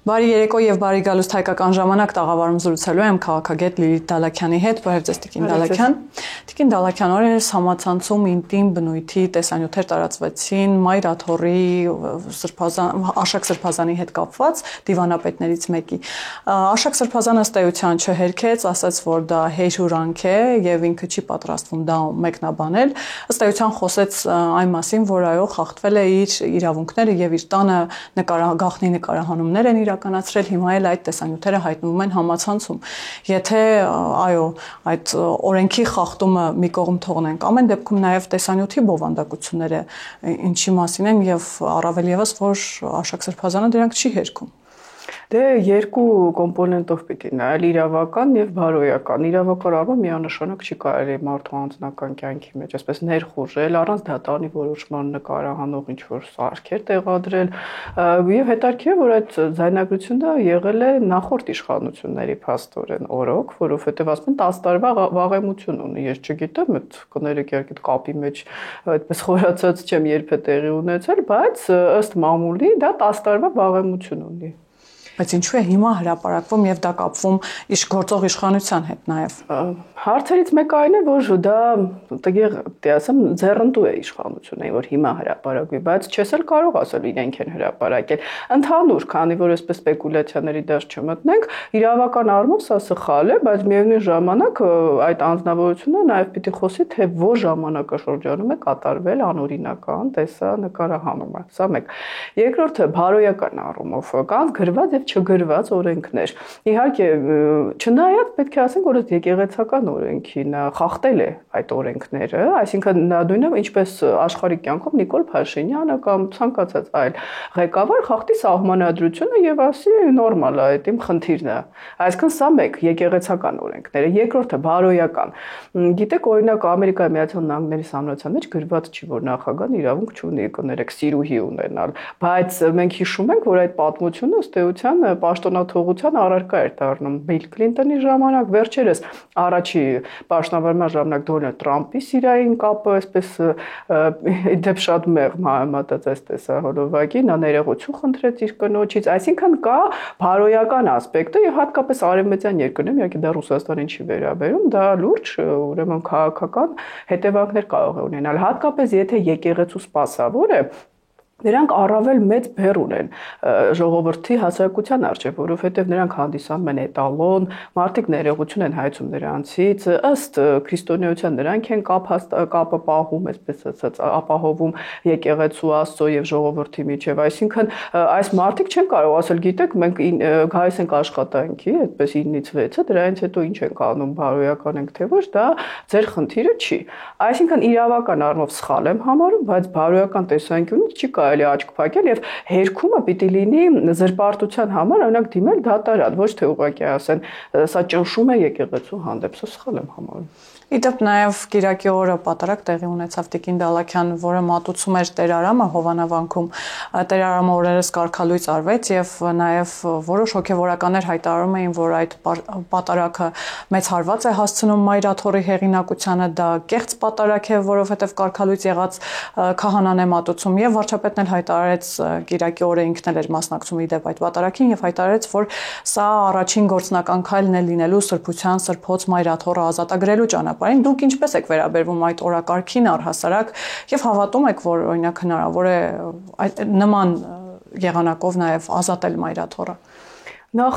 Բարի երեկո եւ բարի գալուստ հայկական ժամանակ տաղավարում զրուցելու եմ քաղաքագետ Լիլիթ Դալաքյանի հետ, բարև ձեզ Տիկին Դալաքյան։ Տիկին Դալաքյան, օրերս համացանցում ինտիմ բնույթի տեսանյութեր տարածվեցին Մայր Աթոռի Աշակ Սրբազանի հետ կապված դիվանապետներից մեկի։ Աշակ Սրբազանը ըստ էության չհերքեց, ասաց, որ դա հեյհուրանք է եւ ինքը չի պատրաստվում դա մեկնաբանել։ Ըստ էության խոսեց այն մասին, որ այո, խախտվել է իր իրավունքները եւ իր տանը գաղտնի նկարահանումներ են իրականացրել, հիմա էլ այդ տեսանյութերը հայտնվում են համացանցում։ Եթե այո, այդ օրենքի խախտումը մի կողմ թողնենք, ամեն դեպքում նաև տեսանյութի բովանդակությունները ինչի մասին են եւ առավել եւս որ Աշակ Սրբազանը դրանք չի հերքում։ Դե երկու կոմպոնենտով պիտի նայել իրավական եւ բարոյական։ Իրավական առումով միանշանակ չի կարելի մարդու անձնական կյանքի մեջ այսպես ներխուժել առանց դատարանի որոշման նկարահանող ինչ որ սարքեր տեղադրել եւ հետաքրքիր է որ այդ ձայնագրությունը եղել է նախորդ իշխանությունների փաստորեն օրոք, որովհետեւ ասում են 10 տարվա վաղեմություն ունի։ Ես չգիտեմ, այդ կներեք իհարկե կապի մեջ այդպես խորացած չեմ երբ է տեղի ունեցել, բայց ըստ մամուլի դա 10 տարվա վաղեմություն ունի։ Բայց ինչու է հիմա հրապարակվում եւ դա կապվում գործող իշխանության հետ նաեւ։ Հարցերից մեկը այն է, որ դա տեղ ասեմ ձեռնտու է իշխանությունը, որ հիմա հրապարակվի, բայց չես էլ կարող ասել իրենք են հրապարակել։ Ընդհանուր, քանի որ այսպես սպեկուլյացիաների դաշտ չմտնենք, իրավական առումով սա սխալ է, բայց միևնույն ժամանակ այդ անձնավորությունը նաեւ պիտի խոսի, թե որ ժամանակաշրջանում է կատարվել անօրինական տեսանկարահանումը։ Սա մեկ։ Երկրորդը բարոյական առումով կան գրված եւ չգրված օրենքներ։ Իհարկե, չնայած պետք է ասենք, որ եկեղեցական օրենքին խախտել է այդ օրենքները, այսինքն նույնը ինչպես աշխարհի կյանքում Նիկոլ Փաշինյանը կամ ցանկացած այլ ղեկավար խախտի սահմանադրությունը եւ ասի նորմալ է, այդ իմ խնդիրն է։ Այսինքն սա մեկ եկեղեցական օրենքները, երկրորդը բարոյական։ Գիտեք, օրինակ Ամերիկայի Միացյալ Նահանգների սանրության մեջ գրված չի, որ նախագահան իրավունք չունի կներեք սիրուհի ունենալ, բայց մենք հիշում ենք, որ այդ պատմությունը ըստ էության պաշտոնաթողության առարկա էր դառնում Բիլ Քլինտոնի ժամանակ, վերջերս առաջի պաշտոնավարման ժամանակ Դոնալդ Տրամփի սիրային կապը այսպես դեպ շատ մեղմ համատած այսպես հոլովակի, նա ներողություն խնդրեց իր կնոջից, այսինքն կա բարոյական ասպեկտը եւ հատկապես արևմտյան երկրներում, իհարկե դա Ռուսաստանին չի վերաբերում, դա լուրջ ուրեմն քաղաքական հետևանքներ կարող է ունենալ, հատկապես եթե եկեղեցու սպասավոր է Նրանք առավել մեծ բեռ ունեն ժողովրդի հասարակության առջև, որովհետև նրանք հանդիսանում են էտալոն, մարդիկ ներողություն են հայցում նրանցից, ըստ քրիստոնեության նրանք են կապը պահում, այսպես ասած, ապահովում եկեղեցու Աստծո եւ ժողովրդի միջև, այսինքն այս մարդիկ չեն կարող ասել, գիտեք, մենք գայիս ենք աշխատանքի, այդպես 9-ից 6-ը, դրանից հետո ինչ ենք անում, բարոյական ենք թե ոչ, դա ձեր խնդիրը չի։ Այսինքն իրավական առումով սխալ եմ համարում, բայց բարոյական տեսանկյունից չի կարելի աչք փակել եւ հերքումը պիտի լինի զրպարտության համար օրինակ դիմել դատարան, ոչ թե ուղղակի ասեն, սա ճնշում է եկեղեցու հանդեպ, սա սխալ եմ համարում։ Իդեպ նաև Կիրակի օրը պատարագ տեղի ունեցավ Տիկին Դալաքյան, որը մատուցում էր Տերարամը Հովանավանքում։ Տերարամը օրերս կարգալույծ արվեց եւ նաև որոշ հոգեվորականներ հայտարարում էին, որ այդ պատարագը մեծ հարված է հասցնում Մայր Աթոռի հեղինակությանը, դա կեղծ պատարագ է, որովհետեւ կարգալույծ եղած քահանան է մատուցում եւ վարչապետն էլ հայտարարեց Կիրակի օրը ինքն էլ էր մասնակցում իդեպ այդ պատարագին եւ հայտարարեց, որ սա առաջին գործնական քայլն է լինելու սրբության սրբոց Մայր Աթոռը ազատագրելու ճանապարհին։ Դուք ինչպես եք վերաբերվում այդ օրակարգին առհասարակ եւ հավատում եք, որ օրինակ հնարավոր է նման եղանակով նաեւ ազատել Մայր Աթոռը։ Նախ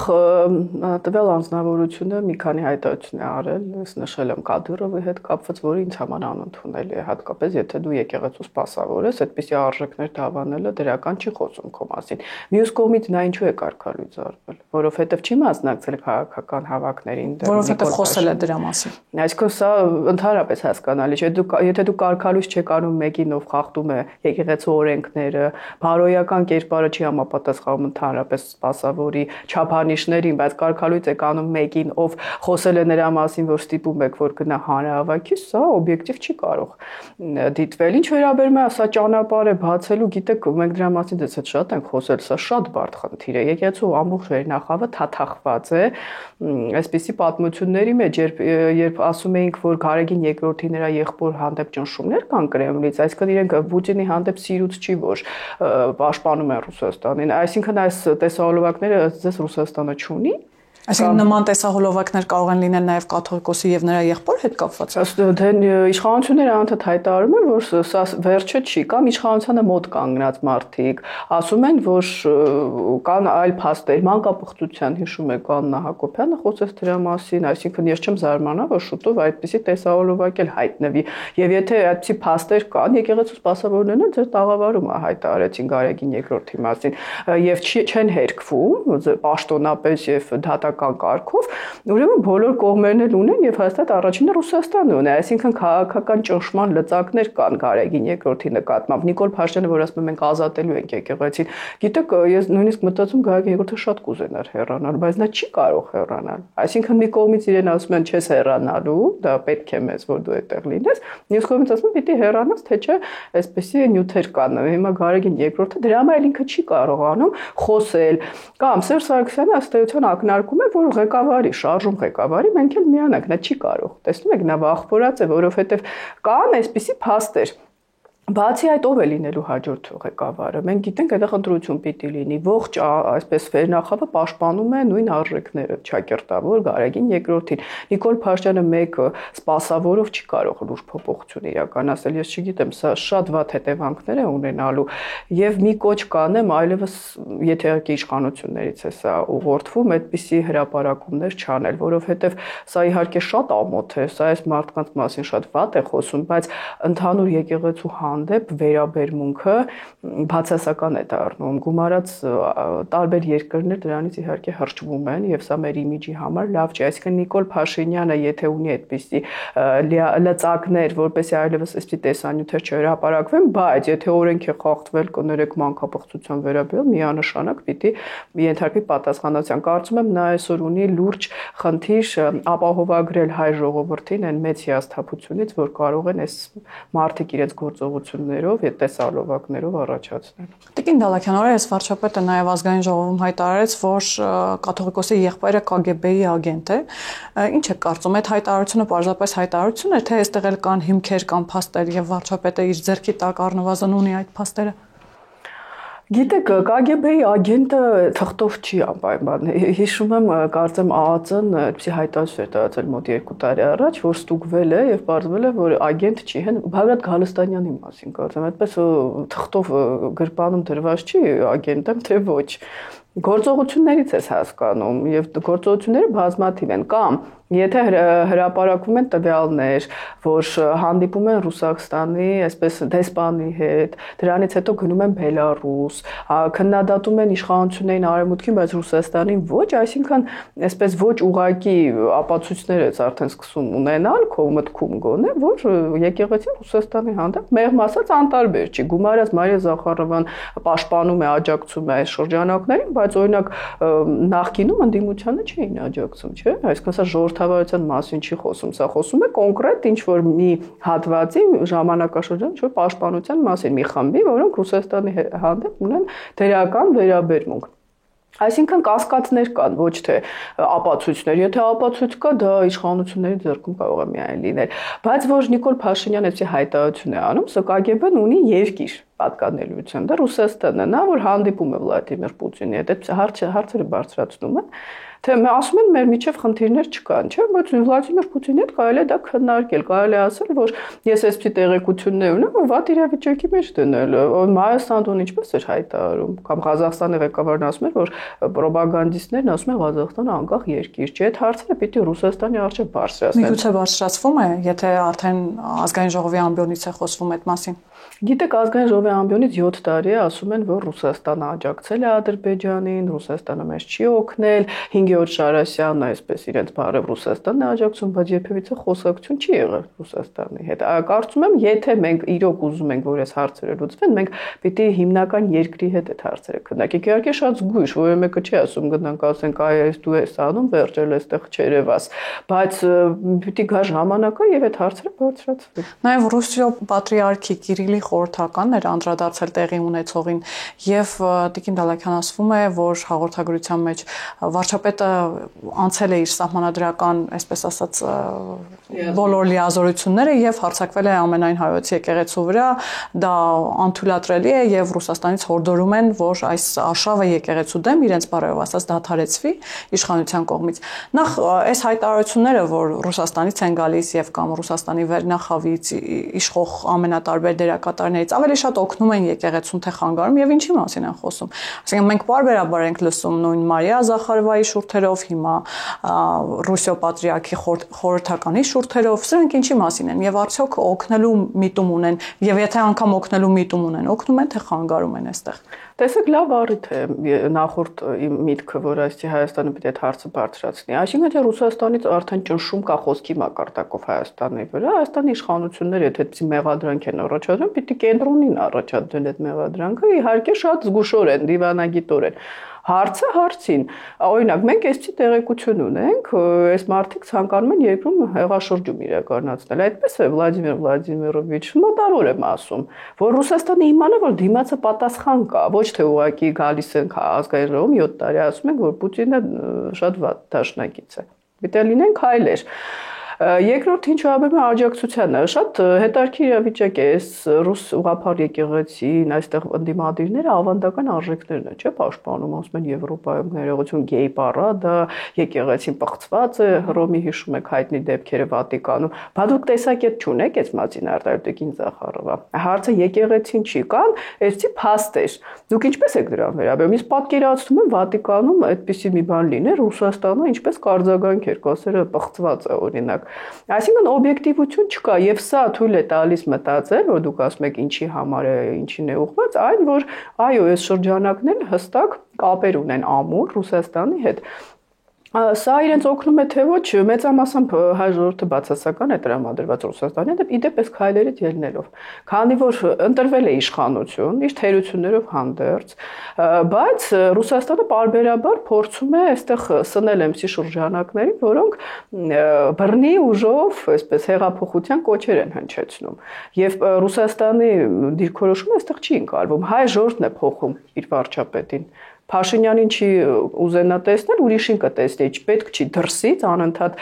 տվյալ անձնավորությունը մի քանի հայտարարություն է արել, ես նշել եմ Կադիրովի հետ կապված, որը ինձ համար անընդունել է, հատկապես եթե դու եկեղեցու սպասավոր ես, այդպիսի արժեքներ դավանելը դրական չի խոսում քո մասին։ Մյուս կողմից նա ինչու է կարգալույծ արվել, որովհետև չի մասնակցել քաղաքական հավաքներին, որովհետև խոսել է դրա մասին։ Այսինքն սա ընդհանրապես հասկանալի չէ, եթե դու կարգալույծ չեք անում մեկին, ով խախտում է եկեղեցու օրենքները, բարոյական կերպարը չի համապատասխանում ընդհանրապես սպասավորի չափանիշներին, բայց կարգալույծ եք անում մեկին, ով խոսել է նրա մասին, որ ստիպում եք, որ գնա հանրահավաքի, սա օբյեկտիվ չի կարող դիտվել։ Ինչ վերաբերում է սա ճանապարհ է բացելու, գիտեք, մենք դրա մասին դες շատ ենք խոսել, սա շատ բարդ խնդիր է։ Եկեղեցու ամբողջ վերնախավը թաթախված է այսպիսի պատմությունների մեջ, երբ ասում էինք, որ Գարեգին II-ի նրա եղբոր հանդեպ ճնշումներ կան Կրեմլից, այսինքն իրենք Պուտինի հանդեպ սիրուց չի, որ պաշտպանում են Ռուսաստանին, այսինքն այս տեսահոլովակները ձեզ Ռուսաստանը չունի։ Այսինքն նման տեսահոլովակներ կարող են լինել նաև կաթողիկոսի եւ նրա եղբոր հետ կապված։ Դե իշխանությունները անդադ հայտարարում են, որ սա վերջը չի, կամ իշխանությանը մոտ կանգնած մարդիկ ասում են, որ կան այլ փաստեր, մանկապղծության հիշում եք Աննա Հակոբյանը խոսեց դրա մասին, այսինքն ես չեմ զարմանա, որ շուտով այդպիսի տեսահոլովակ էլ հայտնվի։ Եվ եթե այդպիսի փաստեր կան, եկեղեցու սպասավորներն էլ ձեր տաղավարում հայտարարեցին Գարեգին II-ի մասին եւ չեն հերկվում պաշտոնապես եւ դատական կարգով, ուրեմն բոլոր կողմերն էլ ունեն եւ հաստատ առաջինը Ռուսաստանը ունի, այսինքն քաղաքական ճնշման լծակներ կան Գարեգին II-ի նկատմամբ։ Նիկոլ Փաշինյանը, որ ասում է մենք ազատելու ենք եկեղեցին, գիտեք, ես նույնիսկ մտածում Գարեգին II-ը շատ կուզենար հեռանալ, բայց նա չի կարող հեռանալ։ Այսինքն մի կողմից իրեն ասում են չես հեռանալու, դա պետք է մեզ, որ դու այդտեղ լինես, մյուս կողմից ասում են պիտի հեռանաս, թե չէ, այսպեսի նյութեր կան։ Հիմա Գարեգին II-ը դրա համար ինքը չի կարողանում խոսել, կամ Սերժ Սարգսյանը ըստ էության ակնարկում է, որ ղեկավարի, շարժում ղեկավարի մենք էլ միանանք, նա չի կարող։ Տեսնում եք, նա վախվորած է, որովհետև կան այսպիսի փաստեր։ Բացի այդ ով է լինելու հաջորդ ղեկավարը։ Մենք գիտենք, այդտեղ ընտրություն պիտի լինի։ Ողջ այսպես վերնախավը պաշտպանում է նույն արժեքները, ճակերտավոր Գարեգին II-ին։ Նիկոլ Փաշինյանը մեկ սպասավորով չի կարող լուրջ փոփոխություն իրականացնել։ Ես չգիտեմ, սա շատ վատ հետևանքներ է ունենալու եւ մի կոչ կանեմ, այլևս եթե իշխանություններից է սա ուղղորդվում, այդպիսի հրապարակումներ չանել, որովհետեւ սա իհարկե շատ ամոթ է, սա այս մարդկանց մասին շատ վատ է խոսում, բայց ընդհանուր եկեղեցու հանդեպ վերաբերմունքը բացասական է դառնում։ Գումարած տարբեր երկրներ դրանից իհարկե հրճվում են եւ սա մեր իմիջի համար լավ չէ։ Այսինքն Նիկոլ Փաշինյանը, եթե ունի այդպիսի լծակներ, որպեսզի այլևս այսպիսի տեսանյութեր չհրապարակվեն, բայց եթե օրենք է խախտվել, կներեք մանկապղծության վերաբերյալ, միանշանակ պիտի ենթարկվի պատասխանատվության։ Կարծում եմ նա այսօր ունի լուրջ խնդիր ապահովագրել հայ ժողովրդին այն մեծ հիասթափությունից, որ կարող են այս մարդիկ իրենց գործողություններով եւ տեսահոլովակներով առաջացնել։ Տիկին Դալաքյան, օրերս վարչապետը նաև ազգային ժողովում հայտարարեց, որ կաթողիկոսի եղբայրը KGB-ի ագենտ է։ Ինչ է կարծում, այդ հայտարարությունը պարզապես հայտարարություն է, թե այստեղ էլ կան հիմքեր կամ փաստեր եւ վարչապետը իր ձեռքի տակ առնվազն ունի այդ փաստերը։ Գիտեք, KGB-ի ագենտը թղթով չի անպայման։ Հիշում եմ, կարծեմ ԱԱԾ-ն այդպիսի հայտարարություն էր տարածել մոտ 2 տարի առաջ, որ ստուգվել է եւ պարզվել է, որ ագենտ չի, Բաղրատ Գալստանյանի մասին կարծեմ, այդպես թղթով գրպանում դրված չի ագենտ եմ, թե ոչ։ Գործողություններից ես հասկանում եւ գործողությունները բազմաթիվ են կամ եթե հրապարակվում են տվյալներ, որ հանդիպում են Ռուսաստանի, այսպես դեսպանի հետ, դրանից հետո գնում են Բելարուս, քննադատում են իշխանություններին արևմուտքին, բայց Ռուսաստանին ոչ, այսինքն այսպես ոչ ուղակի ապացույցներ է արդեն սկսում ունենալ քո մտքում գոնե, որ եկեղեցին Ռուսաստանի հանդեպ մեղմ ասած անտարբեր չի։ Գումարած Մարիա Զախարովան պաշտպանում է, աջակցում է այս շրջանակներին, բայց օրինակ նախկինում ընդդիմությանը չէին աջակցում, չէ՞։ Այսինքն սա ժողովրդավարության մասին չի խոսում, սա խոսում է կոնկրետ ինչ որ մի հատվածի ժամանակաշրջան ինչ որ պաշտպանության մասին, մի խմբի, որոնք Ռուսաստանի հանդեպ ունեն դրական վերաբերմունք։ Այսինքն կասկածներ կան, ոչ թե ապացույցներ։ Եթե ապացույց կա, դա իշխանությունների ձեռքում կարող է միայն լինել։ Բայց որ Նիկոլ Փաշինյանը այդպիսի հայտարարություն է անում, սա KGB-ն ունի երկիր պատկանելիություն, դա Ռուսաստանն է, նա որ հանդիպում է Վլադիմիր Պուտինի հետ, այդ հարցերը բարձրացնում են, թե ասում են մեր միջև խնդիրներ չկան, չէ՞, բայց Վլադիմիր Պուտինի հետ կարելի է դա քննարկել, կարելի է ասել, որ ես այսպիսի տեղեկություններ ունեմ, որ վատ իրավիճակի մեջ դնել, Մայա Սանդոն ինչպես էր հայտարարում, կամ Ղազախստանի ղեկավարն ասում էր, որ ռոպագանդիստներն ասում են Ղազախստանը անկախ երկիր չէ, այդ հարցերը պիտի Ռուսաստանի առջև բարձրացնեն։ Միգուցե բարձրացվում է, եթե արդեն ազգային ժողովի ամբիոնից է խոսվում այդ մասին։ Գիտեք, ազգային ժողովի նույնովե ամբիոնից 7 տարի է ասում են, որ Ռուսաստանը աջակցել է Ադրբեջանին, Ռուսաստանը մեզ չի օգնել, 5-րդ Շարասյանն այսպես իրենց բարև Ռուսաստանն է աջակցում, բայց երբևիցե խոսակցություն չի եղել Ռուսաստանի հետ։ Կարծում եմ, եթե մենք իրոք ուզում ենք, որ այս հարցերը լուծվեն, մենք պիտի հիմնական երկրի հետ այդ հարցերը քննարկենք։ Իհարկե շատ զգույշ, որը մեկը չի ասում գնանք ասենք, այ այս դու ես անում, վերջել այստեղ չերևաս, բայց պիտի գա ժամանակը եւ այդ հարցերը բարձրացվի։ Նաեւ Ռուսիո պատրիարքի Կիրիլի խորհրդականն էր անդրադարձել տեղի ունեցողին եւ Տիկին Դալաքյան ասվում է, որ հաղորդագրության մեջ վարչապետը անցել է իր սահմանադրական, այսպես ասած, բոլոր լիազորությունները եւ հարձակվել է ամենայն հայոց եկեղեցու վրա, դա անթույլատրելի է եւ Ռուսաստանից հորդորում են, որ այս արշավը եկեղեցու դեմ իրենց բարերով ասած դադարեցվի իշխանության կողմից։ Նախ այս հայտարարությունները, որ Ռուսաստանից են գալիս եւ կամ Ռուսաստանի վերնախավից իշխող ամենատարբեր դերակատարներից ավելի շատ օգնում են եկեղեցուն թե խանգարում եւ ինչի մասին են խոսում։ Այսինքն մենք բարբերաբար ենք լսում նույն Մարիա Զախարովայի շուրթերով, հիմա Ռուսիո պատրիարքի խորհրդականի շուրթերով, սրանք ինչի մասին են եւ արդյոք օգնելու միտում ունեն եւ եթե անգամ օգնելու միտում ունեն, օգնում են թե խանգարում են այստեղ։ Տեսեք, լավ առիթ է նախորդ իմ միտքը, որ այսի Հայաստանը պետք է այդ հարցը բարձրացնի։ Այսինքն թե Ռուսաստանից արդեն ճնշում կա խոսքի մակարդակով Հայաստանի վրա, Հայաստանի իշխանությունները եթե այդպիսի մեղադրանք են առաջադրում, պիտի կենտրոնին առաջադրեն այդ մեղադրանքը, իհարկե շատ զգուշորեն, դիվանագիտորեն։ Հարցը հարցին։ Օրինակ, մենք այսպիսի տեղեկություն ունենք, այս մարդիկ ցանկանում են երկրում հեղաշրջում իրականացնել։ Այդպես է Վլադիմիր Վլադիմիրովիչ, մոտավոր եմ ասում, որ Ռուսաստանը իմանա, որ դիմացը պատասխան կա, ոչ թե ուղղակի գալիս են ազգային ժողովում 7 տարի ասում են, որ Պուտինը շատ վատ դաշնակից է։ Պետք է լինեն քայլեր։ Երկրորդ ինչ վերաբերում է աջակցությանը, շատ հետաքրքիր իրավիճակ է, այս ռուս ուղղափառ եկեղեցին, այստեղ ընդդիմադիրները ավանդական արժեքներն են, չէ՞, պաշտպանում, ասում են Եվրոպայում ներողություն գեյ պարադը, եկեղեցին պղծված է, Հռոմի հիշում եք հայտնի դեպքերը Վատիկանում, բայց դուք տեսակետ չունեք այս մասին Տիկին Զախարովա։ Հարցը եկեղեցին չի կան, այսպիսի փաստ է։ Դուք ինչպես եք դրան վերաբերում։ Իսկ պատկերացնում եմ Վատիկանում այդպիսի մի բան լիներ, Ռուսաստանը ինչպես կարձագանք էր, կասերը պղծված է օրինակ։ Այսինքն օբյեկտիվություն չկա եւ սա թույլ է տալիս մտածել, որ դուք ասում եք ինչի համար է, ինչին է ուղղված, այն որ այո, այս շրջանակներն հստակ կապեր ունեն ամուր Ռուսաստանի հետ։ Սա իրենց օգնում է թե ոչ, մեծամասամբ հայ ժողովուրդը բացասական է տրամադրված Ռուսաստանի հետ, իդեպ այս քայլերից ելնելով, քանի որ ընտրվել է իշխանություն, իր թերություններով հանդերձ, բայց Ռուսաստանը պարբերաբար փորձում է այստեղ սնել էմսի շրջանակներին, որոնք բռնի ուժով, այսպես հեղափոխության կոչեր են հնչեցնում, եւ Ռուսաստանի դիրքորոշումը այստեղ չի ընկալվում, հայ ժողովուրդն է փոխում իր վարչապետին։ Փաշինյանին չի ուզենա տեսնել, ուրիշին կտեսնի, պետք չի դրսից անընդհատ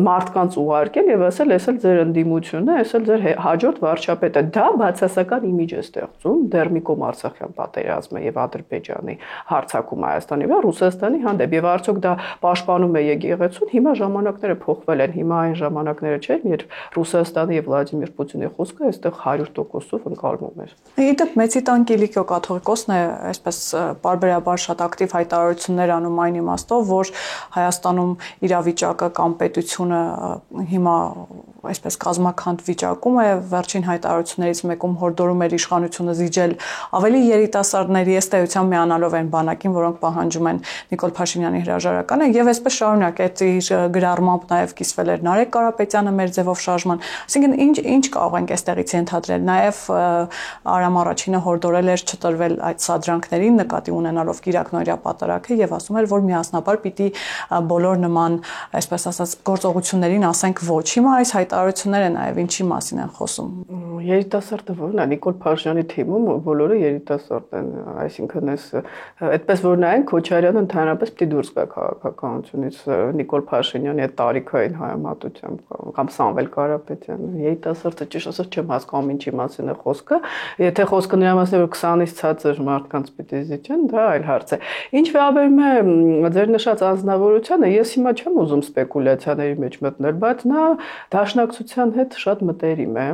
մարդկանց ուղարկել եւ ասել, էս էլ ձեր ընդդիմությունն է, էս էլ ձեր հաջորդ վարչապետը։ Դա բացասական իմիջ է ստեղծում Դերմիկոմ Արցախյան պատերազմը եւ Ադրբեջանի հարձակումը Հայաստանի վրա Ռուսաստանի հանդեպ եւ արդյոք դա պաշտպանում է եկեղեցուն։ Հիմա ժամանակները փոխվել են, հիմա այն ժամանակները չէր, երբ Ռուսաստանի եւ Վլադիմիր Պուտինի խոսքը այստեղ 100%-ով ընկալվում էր։ Իդեպ մեծի տան Կիլիկիո կաթողիկոսն է այսպես պարբերաբար շատ ակտիվ հայտարարություններ անում այն իմաստով, որ Հայաստանում իրավիճակը կամ պետությունը հիմա այսպես կազմաքանդ վիճակում է, վերջին հայտարարություններից մեկում հորդորում էր իշխանությունը զիջել ավելի երիտասարդների ըստեյության միանալով այն բանակին, որոնք պահանջում են Նիկոլ Փաշինյանի հրաժարականը եւ այսպես շարունակ այդ իր գրառմամբ նաեւ կիսվել էր Նարեկ Կարապետյանը մեր ձևով շարժման։ Այսինքն ինչ կարող ենք այստեղից ենթադրել։ Նաեւ Արամ Առաջինը հորդորել էր չտրվել այդ սադրանքներին նկատի ունենալով Կիրակնորիա պատարագը եւ ասում էր, որ միասնաբար պիտի բոլոր նման, այսպես ասած, գործողություններին ասենք ոչ։ Հիմա այս հայտարարությունները նաեւ ինչի մասին են խոսում։ Երիտասարդը ո՞րն է, Նիկոլ Փաշինյանի թիմում բոլորը երիտասարդ են, այսինքն այս այդպես որ նայեն Քոչարյանը ընդհանրապես պիտի դուրս գա քաղաքականությունից, Նիկոլ Փաշինյանի այդ տարիքային հայամատությամբ կամ Սամվել Կարապետյանը, երիտասարդը ճիշտ ասած չեմ հասկանում ինչի մասին է խոսքը, եթե խոսքը նրա մասին է որ 20-ից ցածր մարդկանց պիտի զիջեն, դա այլ հարց է։ Ինչ վերաբերում է ձեր նշած անձնավորությանը, ես հիմա չեմ ուզում սպեկուլյացիաների մեջ մտնել, բայց նա դաշնակցության հետ շատ մտերիմ է։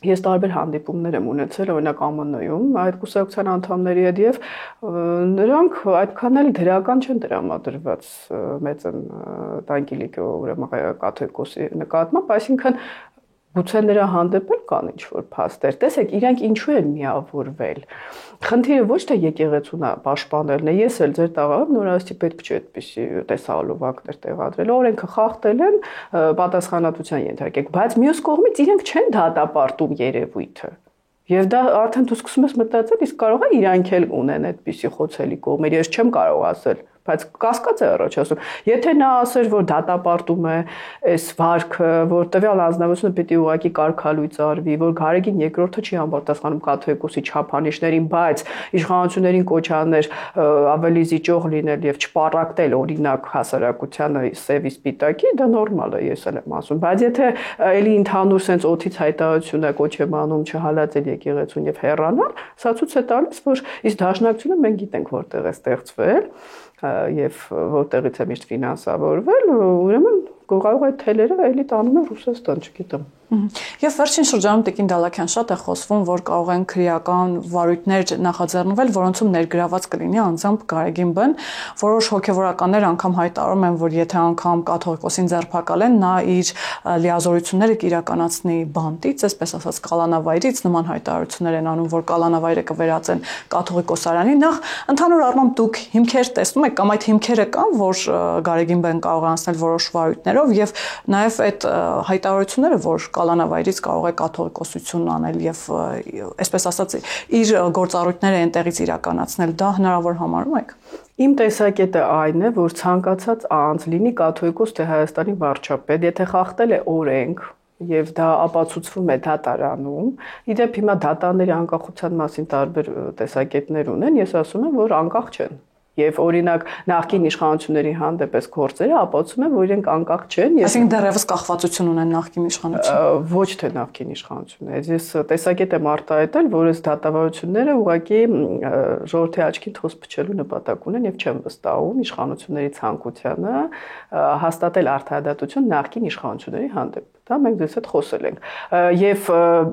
Ես տարբեր հանդիպումներ եմ ունեցել, օրինակ ԱՄՆ-ում, այդ կուսակցության անդամների հետ եւ նրանք այդքան էլ դրական չեն տրամադրված մեծն Տան Կիլիկիո ուրեմն կաթողիկոսի նկատմամբ, այսինքն Գուցե նրա հանդեպ էլ կան ինչ-որ փաստեր։ Տեսեք, իրենք ինչու են միավորվել։ Խնդիրը ոչ թե եկեղեցուն պաշտպանելն է, ես էլ ձեր տաղավարում նորաստի պետք չէ այդպիսի տեսահոլովակներ տեղադրել։ Օրենքը խախտել են, պատասխանատվության ենթարկեք, բայց մյուս կողմից իրենք չեն դատապարտում երևույթը։ Եվ դա արդեն դու սկսում ես մտածել, իսկ կարող է իրանք էլ ունեն այդպիսի խոցելի կողմեր, ես չեմ կարող ասել, բայց կասկած է առաջ ասում։ Եթե նա ասեր, որ դատապարտում է այս վարքը, որ տվյալ անձնավորությունը պետք է ուղղակի կարգալույծ արվի, որ Գարեգին երկրորդը չի համապատասխանում կաթողիկոսի չափանիշներին, բայց իշխանություններին կոչ աներ ավելի զիջող լինել եւ չպարակտել օրինակ հասարակությանը սևի սպիտակի, դա նորմալ է, ես էլ եմ ասում, բայց եթե էլի ընդհանուր sense օթից հայտարարություն է կոչ եմ անում չհալածել եկեղեցուն եւ հեռանալ, սա ցույց է տալիս, որ իսկ դաշնակցությունը մենք գիտենք որտեղ է ստեղծվել եւ որտեղից է միշտ ֆինանսավորվել, ուրեմն կարող է թելերը էլի տանում է Ռուսաստան, չգիտեմ։ Եվ վերջին շրջանում Տիկին Դալաքյան շատ է խոսվում, որ կարող են քրեական վարույթներ նախաձեռնվել, որոնցում ներգրաված կլինի անձամբ Գարեգին Բ-ն, որոշ հոգևորականներ անգամ հայտարարում են, որ եթե անգամ կաթողիկոսին ձերբակալեն, նա իր լիազորությունները կիրականացնի բանտից, այսպես ասած կալանավայրից, նման հայտարարություններ են անում, որ կալանավայրը կվերածեն կաթողիկոսարանի, նախ ընդհանուր առմամբ դուք հիմքեր տեսնում եք կամ այդ հիմքերը կան, որ Գարեգին Բ-ն կարող է անցնել որոշ վարույթներով եւ նաեւ այդ հայտարարությունները, որ կալանավայրից կարող է կաթողիկոսություն անել եւ այսպես ասած իր գործառույթները այնտեղից իրականացնել, դա հնարավոր համարում եք։ Իմ տեսակետը այն է, որ ցանկացած անձ լինի կաթողիկոս թե Հայաստանի վարչապետ, եթե խախտել է օրենք եւ դա ապացուցվում է դատարանում, իդեպ հիմա դատաների անկախության մասին տարբեր տեսակետներ ունեն, ես ասում եմ, որ անկախ չեն։ Եվ օրինակ նախկին իշխանությունների հանդեպ այս գործերը ապացուցում են, որ իրենք անկախ չեն։ Այսինքն դեռևս կախվածություն ունեն նախկին իշխանությունը։ Ոչ թե նախկին իշխանությունները։ Ես տեսակետ եմ արտահայտել, որ այս դատավարությունները ուղղակի ժողովրդի աչքին թոս փչելու նպատակ ունեն եւ չեմ վստահում իշխանությունների ցանկությանը հաստատել արդարադատություն նախկին իշխանությունների հանդեպ։ Դա մենք դες հետ խոսել ենք։ Եվ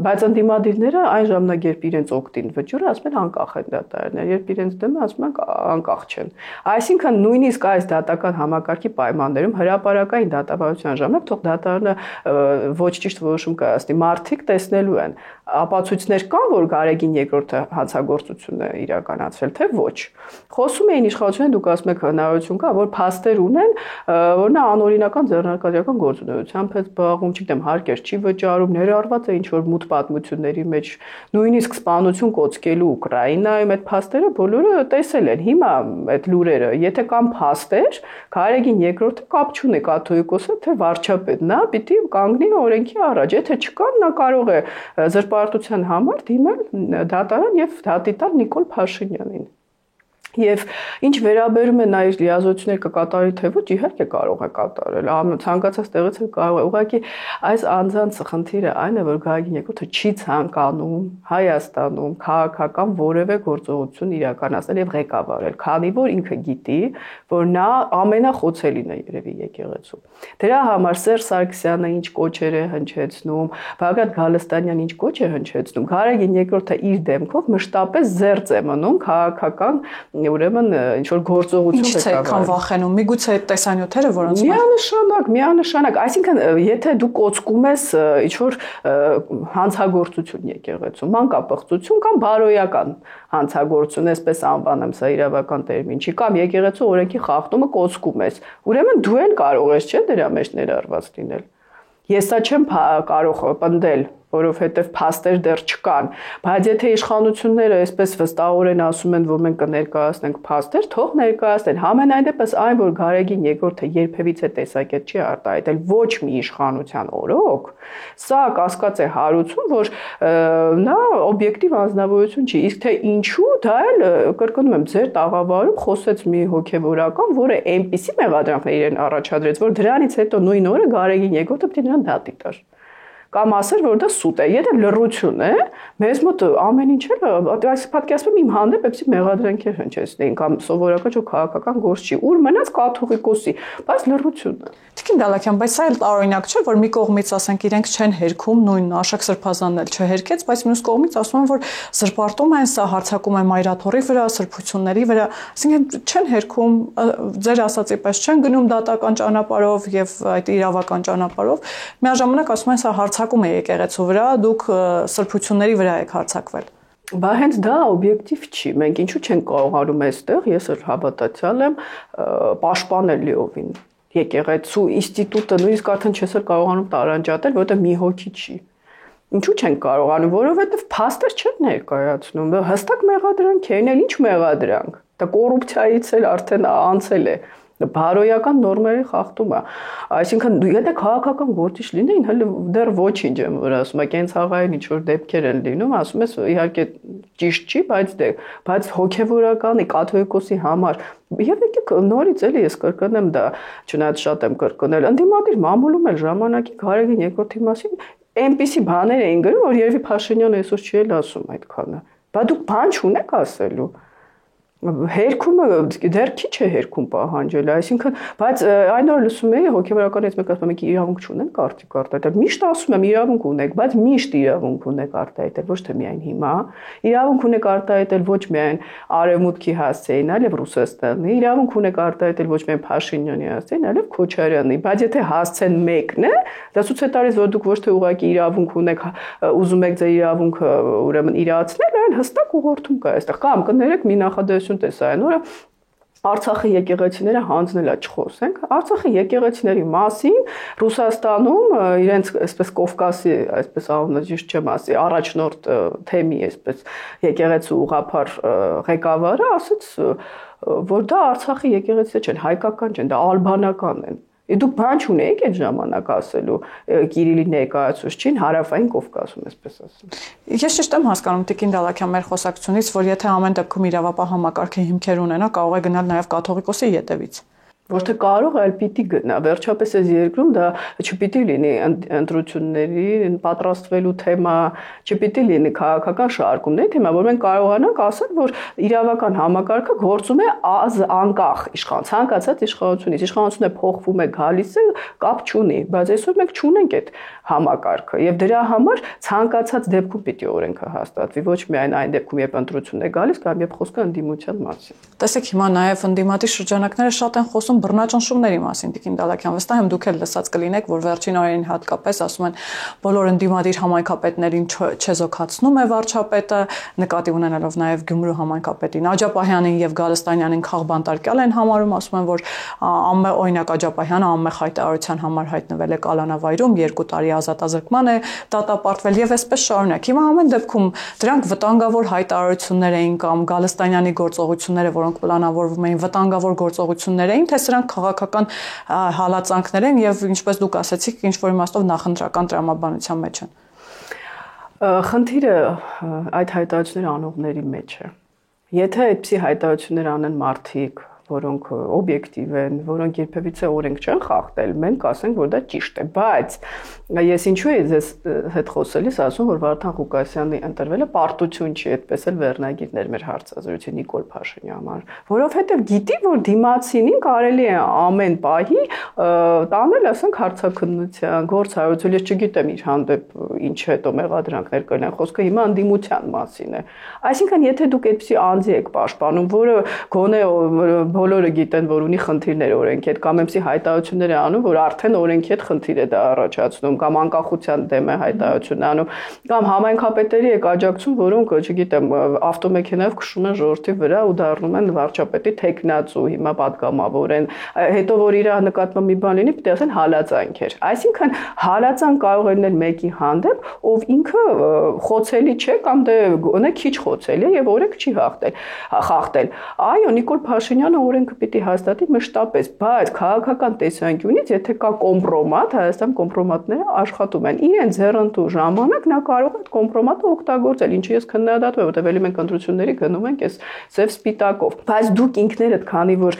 բայց ընդդիմադիրները այն ժամանակ երբ իրենց օգտին վճռը ասում են անկախ են դատարանները, երբ իրենց դեմը ասում են անկախ չեն։ Այսինքն նույնիսկ այս դատական համակարգի պայմաններում հրապարակային դատավարության ժամանակ թող դատարանը ոչ ճիշտ որոշում կայացնի, մարդիկ տեսնելու են ապացույցներ կան, որ Գարեգին երկրորդը հանցագործություն է իրականացրել, թե ոչ։ Խոսում էին իշխանությունները, դուք ասում եք հնարավորություն կա, որ փաստեր ունեն, որ նա անօրինական ձեռնարկատիրական գործունեությամբ է զբաղվում, չգիտեմ, հարկեր չի վճարում, ներառված է ինչ-որ մութ պատմությունների մեջ, նույնիսկ սպանություն կոծկելու Ուկրաինայում այդ փաստերը բոլորը տեսել են։ Հիմա այդ լուրերը, եթե կան փաստեր, Գարեգին երկրորդը կապ չունի կաթողիկոսը, թե վարչապետ, նա պիտի կանգնի օրենքի առաջ, եթե չկան, նա կարող է զրպարտության համար դիմել դատարան եւ դատի տալ Նիկոլ Փաշինյանին։ Եվ ինչ վերաբերում է նա իր լիազորությունները կկատարի թե ոչ, իհարկե կարող է կատարել, ցանկացած տեղից էլ կարող է։ Ուղղակի այս անձանց խնդիրը այն է, որ Գարեգին երկրորդը չի ցանկանում Հայաստանում քաղաքական որևէ գործողություն իրականացնել եւ ղեկավարել, քանի որ ինքը գիտի, որ նա ամենախոցելին է երևի եկեղեցու։ Դրա համար Սերժ Սարգսյանը ինչ կոչեր է հնչեցնում, Բաղդադ Գալստանյանն ինչ կոչ է հնչեցնում, Գարեգին երկրորդը իր դեմքով մշտապես զերծ է մնում քաղաքական ուրեմն ինչ որ գործողություն ղեկավարել։ Ինչ է քան վախենում, միգուցե այդ տեսանյութերը, որոնց միանշանակ, այսինքն եթե դու կոծկում ես ինչ որ հանցագործություն եկեղեցու, մանկապղծություն կամ բարոյական հանցագործություն, այսպես անվանեմ, սա իրավական տերմին չի, կամ եկեղեցու օրենքի խախտումը կոծկում ես, ուրեմն դու էլ կարող ես, չէ՞, դրա մեջ ներառված լինել։ Ես սա չեմ կարող պնդել, որովհետև փաստեր դեռ չկան, բայց եթե իշխանությունները այսպես վստահորեն ասում են, որ մենք կներկայացնենք փաստեր, թող ներկայացնեն։ Համենայն դեպս այն, որ Գարեգին երկրորդը երբևիցե տեսակետ չի արտահայտել ոչ մի իշխանության օրոք, սա կասկած է հարուցում, որ նա օբյեկտիվ անձնավորություն չի։ Իսկ թե ինչու, դա էլ կրկնում եմ, ձեր տաղավարում խոսեց մի հոգևորական, որը այնպիսի մեղադրանքներ իրեն առաջադրեց, որ դրանից հետո նույն օրը Գարեգին երկրորդը պետք է նրան դատի տար։ Կամ ասել, որ դա սուտ է, եթե լռություն է, մեզ մոտ ամեն ինչ էլ, այս պատկերացնում իմ հանդեպ էսի մեղադրանքեր հնչեցնեին, կամ սովորական չէ քաղաքական գործ չի, ուր մնաց կաթողիկոսի, բայց լռություն է։ Տիկին Դալաքյան, բայց սա էլ տարօրինակ չէ, որ մի կողմից ասենք իրենք չեն հերքում, նույն Աշակ Սրբազանն էլ չհերքեց, բայց մյուս կողմից ասում են, որ զրպարտում են, սա հարձակում է մայրաթոռի վրա, սրբությունների վրա, այսինքն չեն հերքում, ձեր ասածի պես չեն գնում դատական ճանապարհով եւ այդ իրավական ճանապարհով, միաժամանակ ասում են սա հարձակում է եկեղեցու վրա, դուք սրբությունների վրա եք հարձակվել։ Բա հենց դա օբյեկտիվ չի։ Մենք ինչու չենք կարողանում այստեղ, ես էլ հավատացյալ եմ, պաշտպանել լիովին եկեղեցու ինստիտուտը, նույնիսկ արդեն չես էլ կարողանում տարանջատել, որովհետև մի հոգի չի։ Ինչու չենք կարողանում, որովհետև փաստեր չեն ներկայացնում, հստակ մեղադրանք են, ինչ մեղադրանք։ Դա կոռուպցիայից էլ արդեն անցել է։ Բարոյական նորմերի խախտում է։ Այսինքն եթե քաղաքական գործիչ լինեին, հələ դեռ ոչինչ եմ որ ասում, կենցաղային ինչ որ դեպքեր են լինում, ասում ես իհարկե ճիշտ չի, բայց հոգևորականի կաթողիկոսի համար եւ եկեք նորից էլի ես կրկնեմ դա, չնայած շատ եմ կրկնել, ընդդիմադիր մամուլում էլ ժամանակի Գարեգին երկրորդի մասին այնպիսի բաներ էին գրում, որ երևի Փաշինյանը այսօր չի էլ ասում այդքանը։ Բա դուք բան չունեք ասելու։ Հերքումը դեռ քիչ է հերքում պահանջել, այսինքն, բայց այն օր լսում էի հոգևորականից մեկ ասում եք իրավունք չունենք արտիք արտահայտել։ Միշտ ասում եմ իրավունք ունեք, բայց միշտ իրավունք ունեք արտահայտել, ոչ թե միայն հիմա։ Իրավունք ունեք արտահայտել ոչ միայն Արևմուտքի հասցեին, այլև Ռուսաստանի, իրավունք ունեք արտահայտել ոչ միայն Փաշինյանի հասցեին, այլև Քոչարյանի, բայց եթե հասցեն մեկն է, դա ցույց է տալիս, որ դուք ոչ թե ուղղակի իրավունք ունեք, ուզում եք ձեր իրավունքը ուրեմն իրացնել, այլ հստակ ուղղորդում կա այստեղ։ Կամ կներեք մի նախադասություն տեսա այն օրը Արցախի եկեղեցիները հանձնելա չխոսենք, Արցախի եկեղեցիների մասին Ռուսաստանում իրենց այսպես Կովկասի, այսպես անունը ճիշտ չեմ ասի, առաջնորդ թեմի այսպես եկեղեցու ուղղափառ ղեկավարը ասաց, որ դա Արցախի եկեղեցիներ չեն, հայկական չեն, դա ալբանական են։ Դուք բան չունեիք այդ ժամանակ ասելու Կիրիլի ներկայացուցչին հարավային Կովկասում, այսպես ասեմ։ Ես ճիշտ եմ հասկանում Տիկին Դալաքյան մեր խոսակցությունից, որ եթե ամեն դեպքում իրավապահ համակարգի հիմքեր ունենա, կարող է գնալ նաև կաթողիկոսի ետևից։ Ոչ թե կարող է, այլ պիտի գնա։ Վերջապես այս երկրում դա չպիտի լինի ընտրությունների պատրաստվելու թեմա, չպիտի լինի քաղաքական շարժումների թեմա, որ մենք կարողանանք ասել, որ իրավական համակարգը գործում է անկախ ցանկացած իշխանությունից։ Իշխանությունը փոխվում է, գալիս է, կապ չունի, բայց այսօր մենք չունենք այդ համակարգը եւ դրա համար ցանկացած դեպքում պիտի օրենքը հաստատվի, ոչ միայն այն դեպքում, երբ ընտրությունն է գալիս, կամ երբ խոսքը ընդդիմության մասին։ Տեսեք, հիմա նաեւ ընդդիմադիր շրջանակները շատ են խոսում բռնաճնշումների մասին, Տիկին Դալաքյան, վստահ եմ դուք էլ լսած կլինեք, որ վերջին օրերին հատկապես ասում են բոլոր ընդդիմադիր համայնքապետներին չեզոքացնում է վարչապետը, նկատի ունենալով նաև Գյումրու համայնքապետին Աջապահյանին եւ Գալստանյանին քաղբանտարկյալ են համարում, ասում են, որ օրինակ Աջապահյանը անմեղ հայտարարության համար հայտնվել է կալանավայրում, 2 տարի ազատազրկման է դատապարտվել եւ այսպես շարունակ։ Հիմա ամեն դեպքում դրանք վտանգավոր հայտարարություններ էին կամ Գալստանյանի գործողությունները, որոնք պլանավորվում էին, վտանգավոր գործողություններ էին, թե սրանք քաղաքական հալածանքներ են եւ ինչպես դուք ասացիք, ինչ որ իմաստով նախընտրական տրամաբանության մեջ են։ Խնդիրը այդ հայտարարությունների անողների մեջ է։ Եթե այդպիսի հայտարարություններ անեն մարդիկ, որոնք օբյեկտիվ են, որոնք երբևիցե օրենք չեն խախտել, մենք ասենք, որ դա ճիշտ է, բայց ես ինչու եմ ձեզ հետ խոսելիս ասում, որ Վարդան Ղուկասյանի ընտրվելը պարտություն չի, այդպես էլ վերնագիրներ մեր հարցազրույցի Նիկոլ Փաշինյանի համար, որովհետև գիտի, որ դիմացինին կարելի է ամեն պահի տանել, ասենք, հարցաքննության, գործառույթ, ես չգիտեմ իր հանդեպ ինչ հետո մեղադրանքներ կլինեն, խոսքը հիմա ընդդիմության մասին է։ Այսինքն, եթե դուք այդպիսի անձի եք պաշտպանում, որը գոնե բոլորը գիտեն, որ ունի խնդիրներ օրենքի հետ, կամ այնպիսի հայտարարություններ է անում, որ արդեն օրենքի հետ խնդիր է դա առաջացնում, կամ անկախության դեմ է հայտարարություն անում, կամ համայնքապետերի եք աջակցում, որոնք, չգիտեմ, ավտոմեքենայով քշում են ժողովրդի վրա ու դառնում են վարչապետի թեկնածու, հիմա պատգամավոր են, հետո որ իր նկատմամբ մի բան լինի, պիտի ասեն հալածանք էր։ Այսինքն հալածանք կարող է լինել մեկի հանդեպ, ով ինքը խոցելի չէ կամ դե գոնե քիչ խոցելի է եւ օրենք չի խախտել։ Այո, Նիկոլ Փաշինյանը օրենքը պիտի հաստատի մշտապես, բայց քաղաքական տեսանկյունից, եթե կա կոմպրոմատ, Հայաստան կոմպրոմատները աշխատում են։ Իրեն ձեռնտու ժամանակ նա կարող է այդ կոմպրոմատը օգտագործել, ինչի ես քննադատում եմ, որտեղ էլի մենք ընտրությունների գնում ենք այս ծև սպիտակով։ Բայց դուք ինքներդ, քանի որ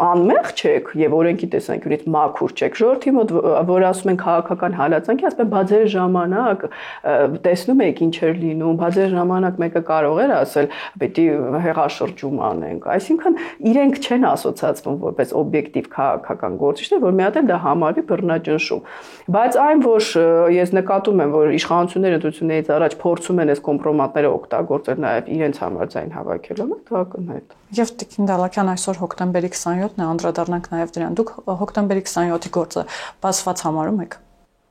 անմեղ չեք եւ օրենքի տեսանկյունից մաքուր չեք, ժողովրդի մոտ որ ասում են քաղաքական հալածանքի, ասում են բա ձեր ժամանակ տեսնում եք ինչ էր լինում, բա ձեր ժամանակ մեկը կարող էր ասել, պիտի հեղաշրջում անենք։ Այսինքն իրենք չեն ասոցացվում որպես օբյեկտիվ քաղաքական գործիչներ, որ մի հատ էլ դա համարվի բռնաճնշում։ Բայց այն, որ ես նկատում եմ, որ իշխանությունները ընտրություններից առաջ փորձում են այս կոմպրոմատները օգտագործել նաև իրենց համար ձայն հավաքելու, դա ակնհայտ։ Եվ Տիկին Դալաքյան այսօր հոկտեմբերի 27-ն է, անդրադառնանք նաև դրան։ Դուք հոկտեմբերի 27-ի գործը բացված համարում եք։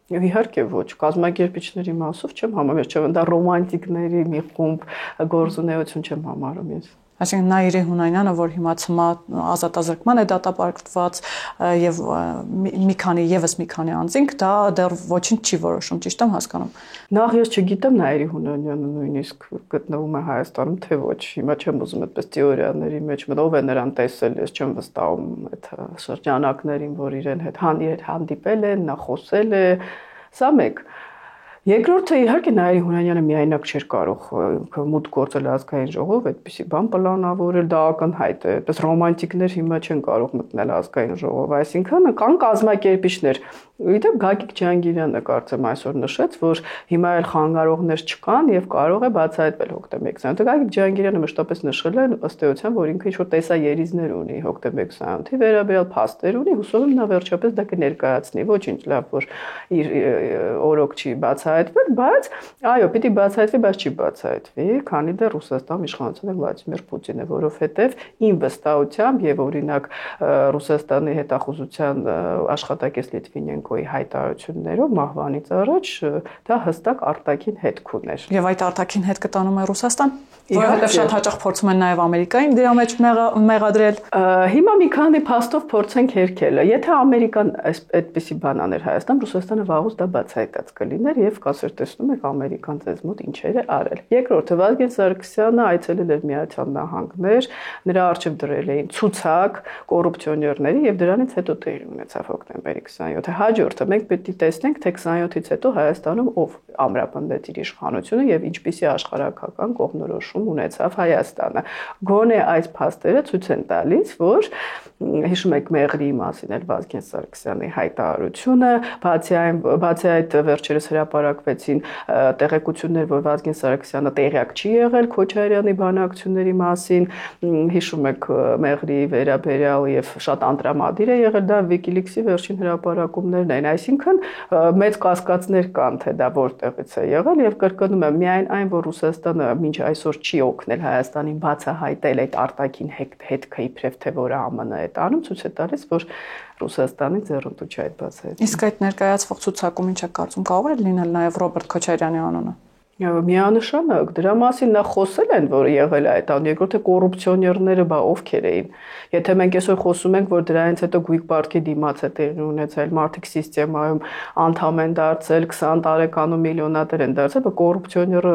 Իհարկե ոչ, կազմակերպիչների մասով չեմ համարում, չէ՞ դա ռոմանտիկների մի խումբ գործունեություն չեմ համարում ես։ Այսինքն Նաիրի Հունանյանը, որ հիմա ցմա ազատազրկման է դատապարտված եւ եւս մի քանի անձինք, դա դեռ ոչինչ չի որոշում, ճիշտ եմ հասկանում։ Նախ ես չգիտեմ Նաիրի Հունանյանը նույնիսկ գտնվում է Հայաստանում, թե ոչ։ Հիմա չեմ ուզում այդպես թեորիաների մեջ ով է նրան տեսել, ես չեմ վստահում այդ շրջանակներին, որ իրեն հետ հանդիպել են, նա խոսել է, սա մեկ։ Երկրորդը իհարկե Նաիրի Հունանյանը միայնակ չէր կարող մուտք գործել ազգային ժողով, այդպիսի բան պլանավորել, դա ակնհայտ է, այդպես ռոմանտիկներ հիմա չեն կարող մտնել ազգային ժողով, այսինքն կան կազմակերպիչներ։ Իդեպ Գագիկ Ջանգիրյանը կարծեմ այսօր նշեց, որ հիմա էլ խանգարողներ չկան եւ կարող է բացահայտվել հոկտեմբեր 20-ը։ Գագիկ Ջանգիրյանը մշտապես նշել է ըստ էության, որ ինքը ինչ-որ տեսաերիզներ ունի հոկտեմբեր 20-ի վերաբերյալ փաստեր ունի, հուսով եմ նա վերջապես դա կներկայացնի։ Ոչինչ լավ, որ իր օրոք չի բացահայտվել, բայց այո, պիտի բացահայտվի, բայց չի բացահայտվի, քանի դեռ Ռուսաստանում իշխանությունը Վլադիմիր Պուտինն է, որովհետեւ իմ վստահությամբ եւ օրինակ Ռուսաստանի հետախուզության աշխատակից Լիտվինենկոյի հայտարարություններով մահվանից առաջ դա հստակ արտաքին հետք ուներ։ Եվ այդ արտաքին հետքը տանում է Ռուսաստան, որովհետև շատ հաճախ փորձում են նաև Ամերիկային դրա մեջ մեղադրել։ Հիմա մի քանի փաստով փորձենք հերքել։ Եթե Ամերիկան այդպիսի բան աներ Հայաստան, Ռուսաստանը վաղուց դա բացահայտած կլիներ եւ կասեր տեսնում եք Ամերիկան ձեզ մոտ ինչեր է արել։ Երկրորդը Վազգեն Սարգսյանը այցելել էր Միացյալ Նահանգներ, նրա առջև դրել էին ցուցակ կոռուպցիոներների եւ դրանից հետո տեղի ունեցավ հոկտեմբերի 27-ը։ Հաջորդը մենք պետք է տեսնենք, թե 27-ից հետո Հայաստանում ով ամրապնդեց իր իշխանությունը եւ ինչպիսի աշխարհակական կողմնորոշում ունեցավ Հայաստանը։ Գոնե այս փաստերը ցույց են տալիս, որ հիշում եք Մեղրիի մասին էլ Վազգեն Սարգսյանի հայտարարությունը, բացի այդ վերջերս հրապարակվեցին տեղեկություններ, որ Վազգեն Սարգսյանը տեղյակ չի եղել Քոչարյանի բանակցությունների մասին, հիշում եք Մեղրիի վերաբերյալ եւ շատ անդրամադիր է եղել դա Wikileaks-ի վերջին հրապարակումներն են, այսինքն մեծ կասկածներ կան, թե դա որտեղից է եղել եւ կրկնում եմ, միայն այն, որ Ռուսաստանը մինչ այսօր չի օգնել Հայաստանին բացահայտել այդ արտաքին հետքը իբրև թե որը ԱՄՆ է տանում, ցույց է տալիս, որ Ռուսաստանի ձեռնտու չի այդ բացահայտել։ Իսկ այդ ներկայացվող ցուցակում ինչ է կարծում, կարող է լինել նաեւ Ռոբերտ Քոչարյանի անունը։ Միանշանակ դրա մասին նա խոսել են, որ եղել է այդ ան, երկրորդը կոռուպցիոներները բա ովքեր էին։ Եթե մենք այսօր խոսում ենք, որ դրանից հետո Գույք Պարտքի դիմաց է տեղի ունեցել, մարդիկ սիստեմայում անդամ են դարձել, 20 տարեկանում միլիոնատեր են դարձել, բայց կոռուպցիոները,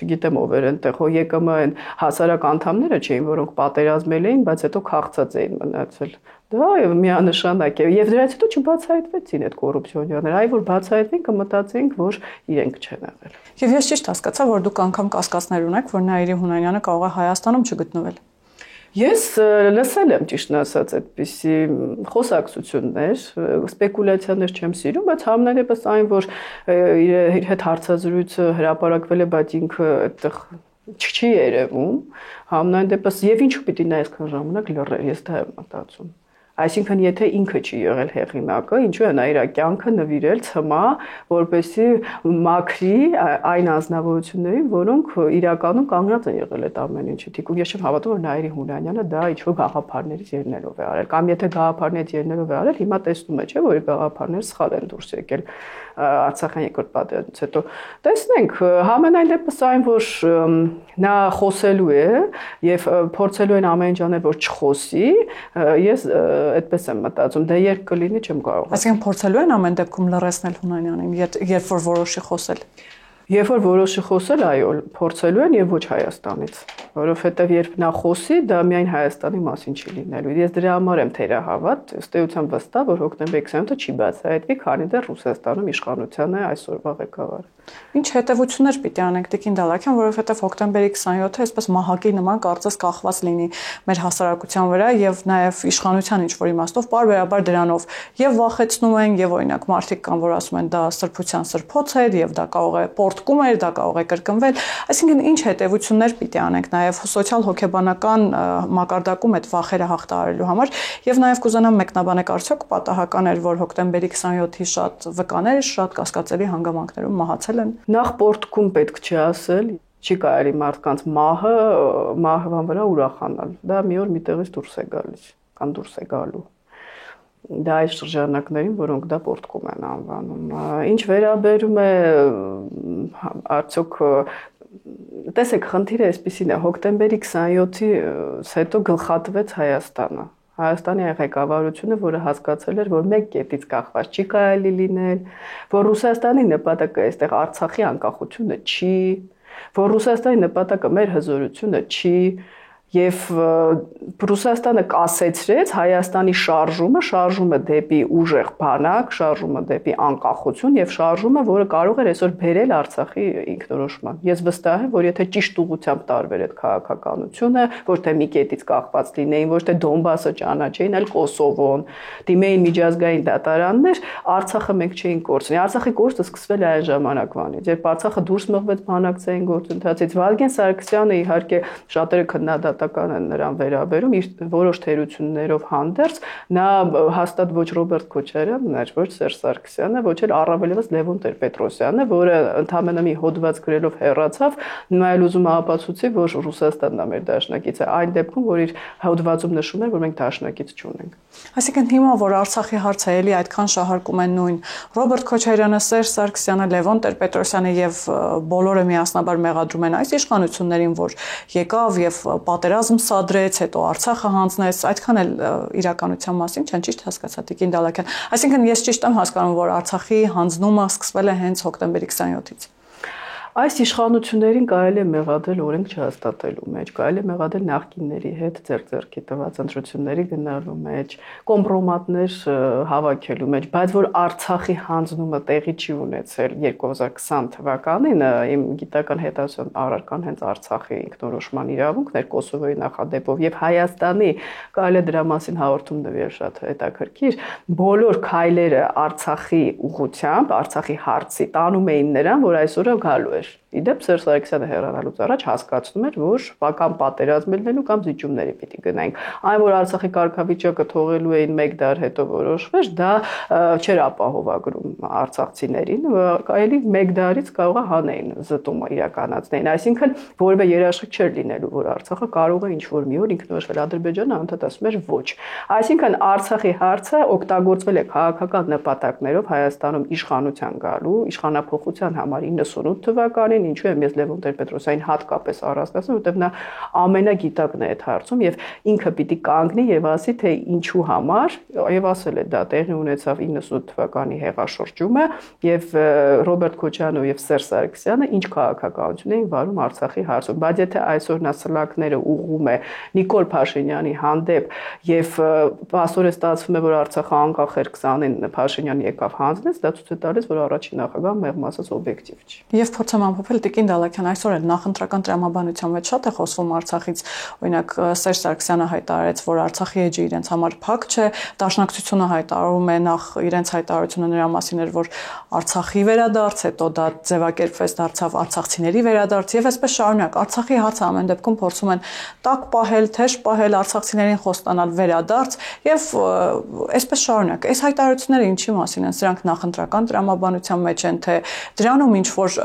չգիտեմ ով էր այնտեղ, հո ԵԿՄ-ն հասարակ անդամները չէին, որոնք պատերազմել էին, բայց հետո քաղցած էին մնացել։ Դա միանշանակ է։ Եվ դրանից հետո չբացահայտվեցին այդ կոռուպցիոներները, այ որ բացահայտվին կմտածենք, որ իրենք չեն եղել։ Եվ ես ճիշտ հասկացա, որ դուք անգամ կասկածներ ունեք, որ Նաիրի Հունանյանը կարող է Հայաստանում չգտնվել։ Ես լսել եմ ճիշտն ասած այդպիսի խոսակցություններ, սպեկուլյացիաներ չեմ սիրում, բայց համենայնպես այն, որ իր հետ հարցազրույցը հրապարակվել է, բայց ինքը այդտեղ չի երևում, համենայնպես եւ ինչու պիտի նա այսքան ժամանակ լռեր, ես դա եմ մտածում։ Այսինքն եթե ինքը չի եղել հեղինակը, ինչու է նա իր կյանքը նվիրել ցմա, որպեսզի մաքրի այն անձնավորություններին, որոնք իրականում կանգնած են եղել այդ ամեն ինչի։ Թիկուն ես չեմ հավատում, որ Նաիրի Հունանյանը դա ինչ-որ գաղափարներից ելնելով է արել, կամ եթե գաղափարներից ելնելով է արել, հիմա տեսնում է, չէ՞, որ գաղափարները սխալ են դուրս եկել Արցախյան երկրորդ պատերազմից հետո։ Տեսնենք, համենայն դեպս այն, որ նա խոսելու է եւ փորձելու են ամեն ինչ անել, որ չխոսի, ես այդպես եմ մտածում, դա երբ կլինի չեմ կարող։ Այսինքն փորձելու են ամեն դեպքում լռեցնել Հունանյանին, երբ որ որոշի խոսել։ Երբ որ որոշի խոսել, այո, փորձելու են եւ ոչ Հայաստանից, որովհետեւ երբ նա խոսի, դա միայն Հայաստանի մասին չի լինելու։ Ես դրա համար եմ թերահավատ, ըստ էության վստահ, որ հոկտեմբեր 27-ը չի բացահայտվի, քանի դեռ Ռուսաստանում իշխանության է այսօրվա ղեկավարը։ Ինչ հետևություններ պիտի անենք Տիկին Դալաքյան, որովհետև հոկտեմբերի 27-ը այսպես մահակի նման կարծես կախված լինի մեր հասարակության վրա եւ նաեւ իշխանության ինչ-որ իմաստով բարբերաբար դրանով եւ վախեցնում են եւ օրինակ մարդիկ կան, որ ասում են դա սրբության սրբոց է եւ դա կարող է պորտկում է, դա կարող է կրկնվել, այսինքն ինչ հետևություններ պիտի անենք նաեւ սոցիալ հոգեբանական մակարդակում այդ վախերը հաղթահարելու համար եւ նաեւ կուզենամ մեկնաբանեք արդյոք պատահական էր, որ հոկտեմբերի 27-ի շատ վկաներ, շատ կասկածելի հանգամանքներում մահացել են։ Նախ պորտկում պետք չի ասել, չի կարելի մարդկանց մահվան վրա ուրախանալ։ Դա մի օր միտեղից դուրս է գալիս, կամ դուրս է գալու։ դա այս շրջանակներին, որոնք դա պորտկում են անվանում։ Ինչ վերաբերում է արդյոք տեսեք, խնդիրը այսպեսին է, հոկտեմբերի 27-ից հետո գլխատվեց Հայաստանը։ Հայաստանի ղեկավարությունը, որը հասկացել էր, որ մեկ կետից կախված չի կարելի լինել, որ Ռուսաստանի նպատակը այստեղ Արցախի անկախությունը չի, որ Ռուսաստանի նպատակը մեր հզորությունը չի, եւ Ռուսաստանը կասեցրեց Հայաստանի շարժումը դեպի ուժեղ բանակ, շարժումը դեպի անկախություն եւ շարժումը, որը կարող էր այսօր բերել Արցախի ինքնորոշման։ Ես վստահ եմ, որ եթե ճիշտ ուղղությամբ տարվեր այդ քաղաքականությունը, ոչ թե մի կետից կախված լինեին, ոչ թե Դոնբասը ճանաչեին, այլ Կոսովոն, դիմեին միջազգային դատարաններ, Արցախը մենք չէին կորցնի։ Արցախի կորստը սկսվել է այն ժամանակվանից, երբ Արցախը դուրս մղվեց բանակցային գործընթացից։ Վազգեն Սարգսյանը իհարկե շատերը քննադատական են նրան վերաբերում, իր որոշ թերություններով հանդերձ, նա հաստատ ոչ Ռոբերտ Քոչարյանն էր, ոչ Սերժ Սարգսյանը, ոչ էլ առավելևս Լևոն Տեր-Պետրոսյանը, որը ընդամենը մի հոդված գրելով հեռացավ, նայել ուզում ապացուցի, որ Ռուսաստանն է մեր դաշնակիցը, այն դեպքում, որ իր հոդվածում նշում էր, որ մենք դաշնակից չունենք։ Այսինքն հիմա, որ Արցախի հարցը էլի այդքան շահարկում են նույն Ռոբերտ Քոչարյանը, Սերժ Սարգսյանը, Լևոն Տեր-Պետրոսյանը եւ բոլորը միասնաբար մեղադրում են այս իշխանություններին, որ եկավ եւ պատերազմ սադրեց, հետո Արցախը հանձնեց, այդքան էլ իրականության մասին չեն, ճիշտ հասկացա Տիկին Դալաքյան։ Այսինքն ես ճիշտ եմ հասկանում, որ Արցախի հանձնումը սկսվել է հենց հոկտեմբերի 27-ից։ Այս իշխանություններին կարելի է մեղադրել օրենք չհաստատելու մեջ, կարելի է մեղադրել նախկինների հետ ձեռք-ձեռքի տված ընտրությունների գնալու մեջ, կոմպրոմատներ հավաքելու մեջ, բայց որ Արցախի հանձնումը տեղի չի ունեցել 2020 թվականին, իմ գիտական հետազոտության առարկան հենց Արցախի ինքնորոշման իրավունքն էր Կոսովոյի նախադեպով եւ Հայաստանի կարելի է դրա մասին հաղորդում նվեր շատ հետաքրքիր, բոլոր քայլերը Արցախի ուղղությամբ, Արցախի հարցի տանում էին նրան, որ այսօրը գալու է։ Իդեպ Սերժ Սարգսյանը հեռանալուց առաջ հասկացնում էր, որ կամ պատերազմ լինելու կամ զիջումների պիտի գնայինք։ Այն, որ Արցախի կարգավիճակը թողելու էին 1 դար հետո որոշվեր, դա չէր ապահովագրում արցախցիներին, այլ 1 դարից կարող է հանեին զտումը իրականացնեին։ Այսինքն որևէ երաշխիք չէր լինելու, որ Արցախը կարող է ինչ-որ մի օր ինքնորոշվել։ Ադրբեջանը անդադ ասում էր ոչ։ Այսինքն Արցախի հարցը օգտագործվել է քաղաքական նպատակներով Հայաստանում իշխանության գալու, իշխանափոխության համար 98 թվականին, ինչու եմ ես Լևոն Տեր-Պետրոսյանին հատկապես առանձնացնում, որտեղ նա ամենագիտակն է այդ հարցում եւ ինքը պիտի կանգնի եւ ասի, թե ինչու համար, եւ ասել է դա տեղի ունեցավ 98 թվականի հեղաշրջումը եւ Ռոբերտ Քոչարյանը եւ Սերժ Սարգսյանը ինչ քաղաքականություն էին վարում Արցախի հարցում, բայց եթե այսօր նա սլակները ուղղում է Նիկոլ Փաշինյանի հանդեպ եւ ասորը ստացվում է, որ Արցախը անկախ էր 20-ին Փաշինյանը եկավ հանձնեց, դա ցույց է տալիս, որ առաջին նախագահ մեղմ ասած օբյեկտիվ չի։ Եվ փորձեմ ամփոփել Տիկին Դալաքյան, այսօր էլ նախընտրական տրամաբանության մեջ շատ է խոսվում Արցախից, օրինակ Սերժ Սարգսյանը հայտարարեց, որ Արցախի էջը իրենց համար փակ չէ, Դաշնակցությունը հայտարարում է նախ իրենց հայտարարությունը նրա մասին էր, որ Արցախի վերադարձ, հետո դա ձևակերպվեց դարձավ արցախցիների վերադարձ եւ այսպես շարունակ Արցախի հացը ամեն դեպքում փորձում են տակ պահել, թեժ պահել, արցախցիներին խոստանալ վերադարձ եւ այսպես շարունակ։ Այս հայտարարությունները ինչի մասին են, սրանք նախընտրական տրամաբանության մեջ են, թե դրանում ինչ որ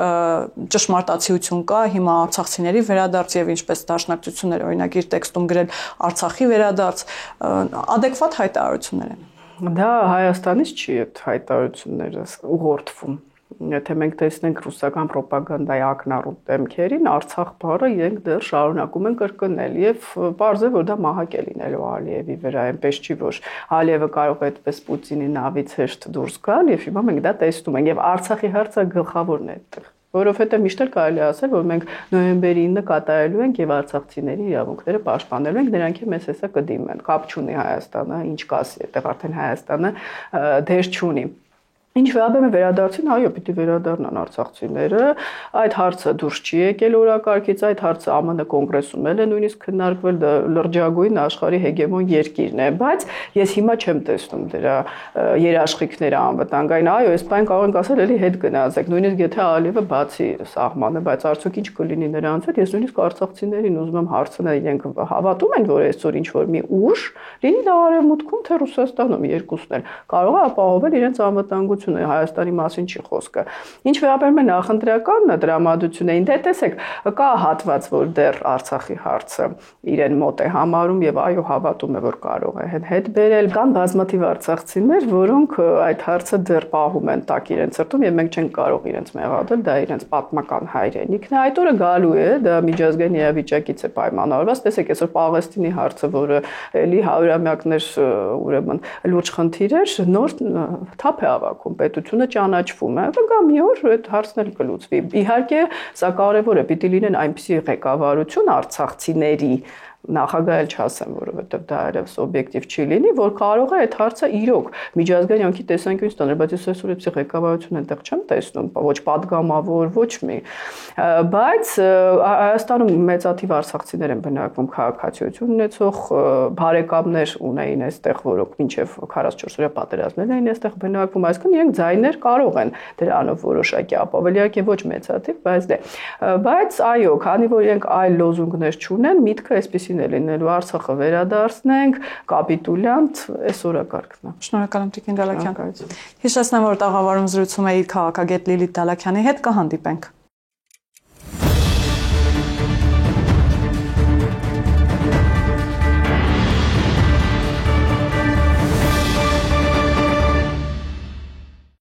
ճշմարտացիություն կա, հիմա արցախցիների վերադարձ եւ ինչպես դաշնակցություններ օրինակ իր տեքստում գրել Արցախի վերադարձ, adekvat հայտարարություններ են։ Դա Հայաստանից չի այդ հայտարարությունները ուղղորդվում։ Եթե մենք տեսնենք ռուսական ռոպագանդայի ակնառու դեմքերին, Արցախ բառը իրենք դեռ շարունակում են կրկնել եւ պարզ է, որ դա մահակ է լինելու Ալիևի վրա, այնպես չի, որ Ալիևը կարող է այդպես Պուտինի նավից հեշտ դուրս գալ եւ հիմա մենք դա տեսնում ենք եւ Արցախի հարցը գլխավորն է այդտեղ, որովհետեւ միշտ էլ կարելի ասել, որ մենք նոյեմբերի 9-ը կատարելու ենք եւ արցախցիների իրավունքները պաշտպանելու ենք, նրանք մեզ հեսա կդիմեն, կապ չունի Հայաստանը, ինչ կասի, այդտեղ արդեն Հայաստանը դեր չունի։ Ինչ վերաբերում է վերադարձին, այո, պիտի վերադառնան արցախցիները, այդ հարցը դուրս չի եկել օրակարգից, այդ հարցը ԱՄՆ կոնգրեսում էլ է նույնիսկ քննարկվել, դա լրջագույն աշխարհի հեգեմոն երկիրն է, բայց ես հիմա չեմ տեսնում դրա երաշխիքները անվտանգային, այո, այս բան կարող ենք ասել, էլի հետ գնացեք, նույնիսկ եթե Ալիևը բացի սահմանը, բայց արդյոք ինչ կլինի նրանց հետ, ես նույնիսկ արցախցիներին ուզում եմ հարցնել, իրենք հավատում են, որ այսօր ինչ որ մի ուժ լինի դա արևմուտքում, թե Ռուսաստանում երկուսն էլ կարող է ապահովել իրենց անվտանգությունը տրամադրությունը Հայաստանի մասին չի խոսքը։ Ինչ վերաբերում է նախընտրական տրամադրություններին, դե տեսեք, կա հատված, որ դեռ Արցախի հարցը իրեն մոտ է համարում եւ այո հավատում է, որ կարող է հետ բերել։ Կան բազմաթիվ արցախցիներ, որոնք այդ հարցը դեռ պահում են տակ իրենց սրտում եւ մենք չենք կարող իրենց մեղադրել, դա իրենց պատմական հայրենիքն է։ Այդ օրը գալու է, դա միջազգային իրավիճակից է պայմանավորված։ Տեսեք, այսօր Պաղեստինի հարցը, որը էլի հարյուրամյակներ ուրեմն լուրջ խնդիր էր, նոր թափ է հավաքում, պետությունը ճանաչվում է, կգա մի օր այդ հարցն էլ կլուծվի։ Իհարկե, սա կարևոր է, պիտի լինեն այնպիսի ղեկավարություն արցախցիների նախագահել չասեմ, որովհետև դա այլևս օբյեկտիվ չի լինի, որ կարող է այդ հարցը իրոք միջազգային անկի տեսանկյունից տանել, բայց ես այսօր էսի ղեկավարություն այնտեղ չեմ տեսնում, ոչ падգամավոր, ոչ մի։ Բայց Հայաստանում մեծաթիվ արցախցիներ են բնակվում, քաղաքացիություն ունեցող բարեկամներ ունեին այստեղ, որոնք մինչև 44 օրյա պատերազմներ էին այստեղ բնակվում, այսինքն իրենք ձայներ կարող են դրանով որոշակի ապավել, իհարկե ոչ մեծաթիվ, բայց այո, քանի որ իրենք այլ լոզունգներ չունեն, միտքը այսպեսին է լինելու Արցախը վերադարձնենք, կապիտուլյանտ, այս օրակարգն է։ Շնորհակալ եմ Տիկին Դալաքյան։ Հիշեցնեմ, որ տաղավարում զրուցում էի քաղաքագետ Լիլիթ Դալաքյանի հետ, կհանդիպենք։